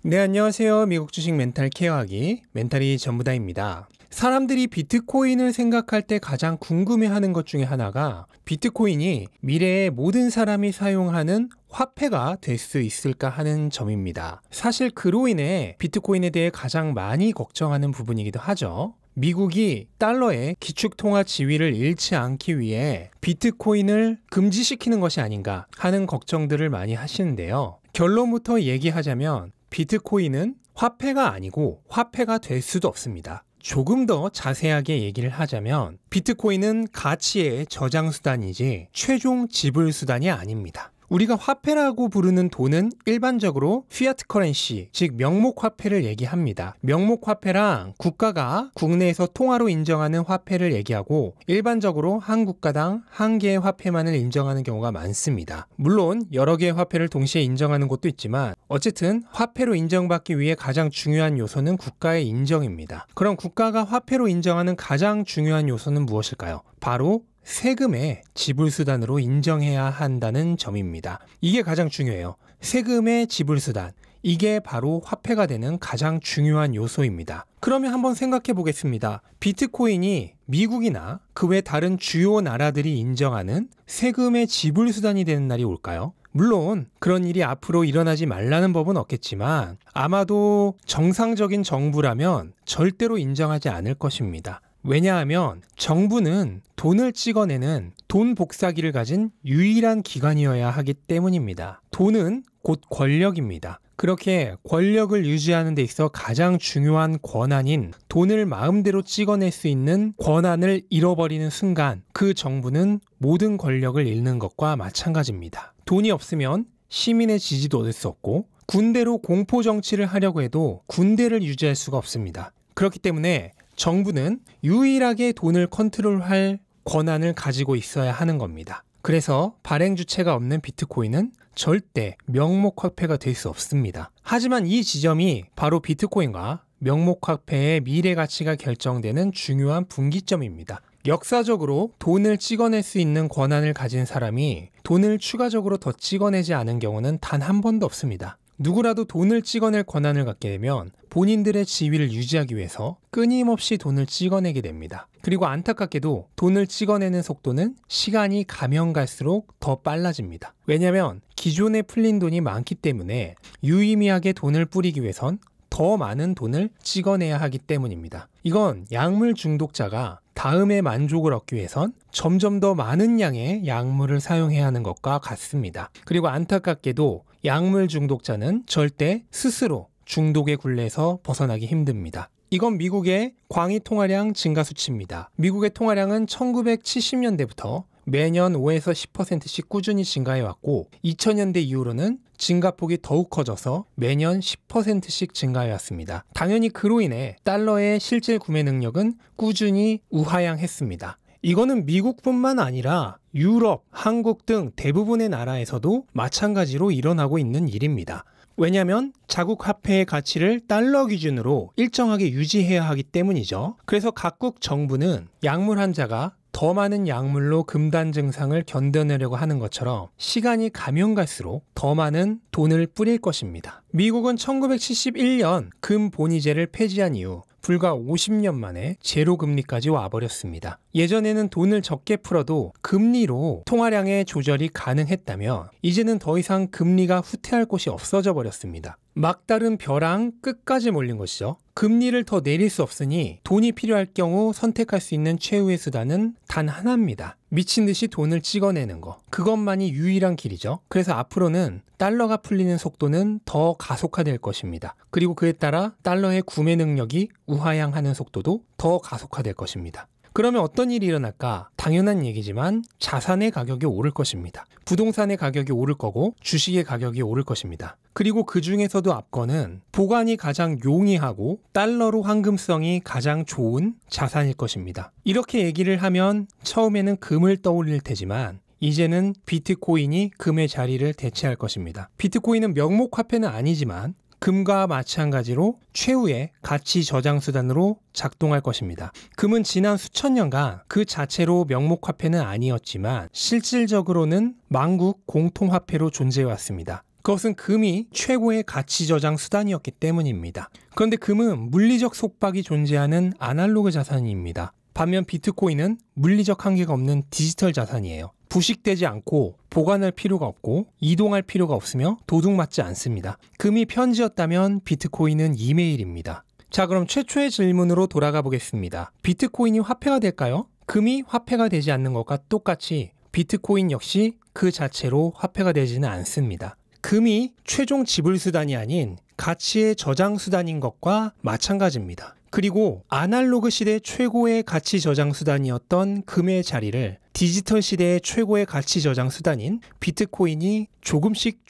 네, 안녕하세요. 미국 주식 멘탈 케어하기 멘탈이 전부다입니다. 사람들이 비트코인을 생각할 때 가장 궁금해하는 것 중에 하나가 비트코인이 미래에 모든 사람이 사용하는 화폐가 될 수 있을까 하는 점입니다. 사실 그로 인해 비트코인에 대해 가장 많이 걱정하는 부분이기도 하죠. 미국이 달러의 기축통화 지위를 잃지 않기 위해 비트코인을 금지시키는 것이 아닌가 하는 걱정들을 많이 하시는데요. 결론부터 얘기하자면 비트코인은 화폐가 아니고 화폐가 될 수도 없습니다. 조금 더 자세하게 얘기를 하자면 비트코인은 가치의 저장수단이지 최종 지불수단이 아닙니다. 우리가 화폐라고 부르는 돈은 일반적으로 피아트 커런시, 즉 명목화폐를 얘기합니다. 명목화폐랑 국가가 국내에서 통화로 인정하는 화폐를 얘기하고 일반적으로 한 국가당 한 개의 화폐만을 인정하는 경우가 많습니다. 물론 여러 개의 화폐를 동시에 인정하는 곳도 있지만 어쨌든 화폐로 인정받기 위해 가장 중요한 요소는 국가의 인정입니다. 그럼 국가가 화폐로 인정하는 가장 중요한 요소는 무엇일까요? 바로 세금의 지불수단으로 인정해야 한다는 점입니다. 이게 가장 중요해요. 세금의 지불수단. 이게 바로 화폐가 되는 가장 중요한 요소입니다. 그러면 한번 생각해 보겠습니다. 비트코인이 미국이나 그 외 다른 주요 나라들이 인정하는 세금의 지불수단이 되는 날이 올까요? 물론 그런 일이 앞으로 일어나지 말라는 법은 없겠지만 아마도 정상적인 정부라면 절대로 인정하지 않을 것입니다. 왜냐하면 정부는 돈을 찍어내는 돈 복사기를 가진 유일한 기관이어야 하기 때문입니다. 돈은 곧 권력입니다. 그렇게 권력을 유지하는 데 있어 가장 중요한 권한인 돈을 마음대로 찍어낼 수 있는 권한을 잃어버리는 순간 그 정부는 모든 권력을 잃는 것과 마찬가지입니다. 돈이 없으면 시민의 지지도 얻을 수 없고 군대로 공포 정치를 하려고 해도 군대를 유지할 수가 없습니다. 그렇기 때문에 정부는 유일하게 돈을 컨트롤할 권한을 가지고 있어야 하는 겁니다. 그래서 발행 주체가 없는 비트코인은 절대 명목화폐가 될 수 없습니다. 하지만 이 지점이 바로 비트코인과 명목화폐의 미래 가치가 결정되는 중요한 분기점입니다. 역사적으로 돈을 찍어낼 수 있는 권한을 가진 사람이 돈을 추가적으로 더 찍어내지 않은 경우는 단 한 번도 없습니다. 누구라도 돈을 찍어낼 권한을 갖게 되면 본인들의 지위를 유지하기 위해서 끊임없이 돈을 찍어내게 됩니다. 그리고 안타깝게도 돈을 찍어내는 속도는 시간이 가면 갈수록 더 빨라집니다. 왜냐하면 기존에 풀린 돈이 많기 때문에 유의미하게 돈을 뿌리기 위해선 더 많은 돈을 찍어내야 하기 때문입니다. 이건 약물 중독자가 다음에 만족을 얻기 위해선 점점 더 많은 양의 약물을 사용해야 하는 것과 같습니다. 그리고 안타깝게도 약물 중독자는 절대 스스로 중독의 굴레에서 벗어나기 힘듭니다. 이건 미국의 광의 통화량 증가 수치입니다. 미국의 통화량은 1970년대부터 매년 5에서 10%씩 꾸준히 증가해왔고 2000년대 이후로는 증가폭이 더욱 커져서 매년 10%씩 증가해왔습니다. 당연히 그로 인해 달러의 실질 구매 능력은 꾸준히 우하향했습니다. 이거는 미국뿐만 아니라 유럽, 한국 등 대부분의 나라에서도 마찬가지로 일어나고 있는 일입니다. 왜냐하면 자국 화폐의 가치를 달러 기준으로 일정하게 유지해야 하기 때문이죠. 그래서 각국 정부는 약물 환자가 더 많은 약물로 금단 증상을 견뎌내려고 하는 것처럼 시간이 가면 갈수록 더 많은 돈을 뿌릴 것입니다. 미국은 1971년 금 본위제를 폐지한 이후 불과 50년 만에 제로 금리까지 와버렸습니다. 예전에는 돈을 적게 풀어도 금리로 통화량의 조절이 가능했다면 이제는 더 이상 금리가 후퇴할 곳이 없어져 버렸습니다. 막다른 벼랑 끝까지 몰린 것이죠. 금리를 더 내릴 수 없으니 돈이 필요할 경우 선택할 수 있는 최후의 수단은 단 하나입니다. 미친 듯이 돈을 찍어내는 거. 그것만이 유일한 길이죠. 그래서 앞으로는 달러가 풀리는 속도는 더 가속화될 것입니다. 그리고 그에 따라 달러의 구매 능력이 우하향하는 속도도 더 가속화될 것입니다. 그러면 어떤 일이 일어날까? 당연한 얘기지만 자산의 가격이 오를 것입니다. 부동산의 가격이 오를 거고 주식의 가격이 오를 것입니다. 그리고 그 중에서도 앞권은 보관이 가장 용이하고 달러로 황금성이 가장 좋은 자산일 것입니다. 이렇게 얘기를 하면 처음에는 금을 떠올릴 테지만 이제는 비트코인이 금의 자리를 대체할 것입니다. 비트코인은 명목화폐는 아니지만 금과 마찬가지로 최후의 가치 저장 수단으로 작동할 것입니다. 금은 지난 수천 년간 그 자체로 명목화폐는 아니었지만 실질적으로는 만국 공통화폐로 존재해왔습니다. 그것은 금이 최고의 가치 저장 수단이었기 때문입니다. 그런데 금은 물리적 속박이 존재하는 아날로그 자산입니다. 반면 비트코인은 물리적 한계가 없는 디지털 자산이에요. 부식되지 않고 보관할 필요가 없고 이동할 필요가 없으며 도둑맞지 않습니다. 금이 편지였다면 비트코인은 이메일입니다. 자, 그럼 최초의 질문으로 돌아가 보겠습니다. 비트코인이 화폐가 될까요? 금이 화폐가 되지 않는 것과 똑같이 비트코인 역시 그 자체로 화폐가 되지는 않습니다. 금이 최종 지불 수단이 아닌 가치의 저장 수단인 것과 마찬가지입니다. 그리고 아날로그 시대 최고의 가치 저장 수단이었던 금의 자리를 디지털 시대의 최고의 가치 저장 수단인 비트코인이 조금씩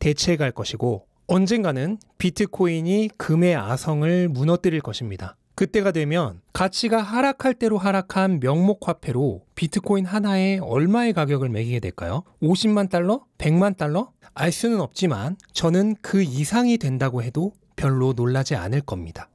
대체해갈 것이고, 언젠가는 비트코인이 금의 아성을 무너뜨릴 것입니다. 그때가 되면 가치가 하락할 대로 하락한 명목 화폐로 비트코인 하나에 얼마의 가격을 매기게 될까요? 50만 달러? 100만 달러? 알 수는 없지만 저는 그 이상이 된다고 해도 별로 놀라지 않을 겁니다.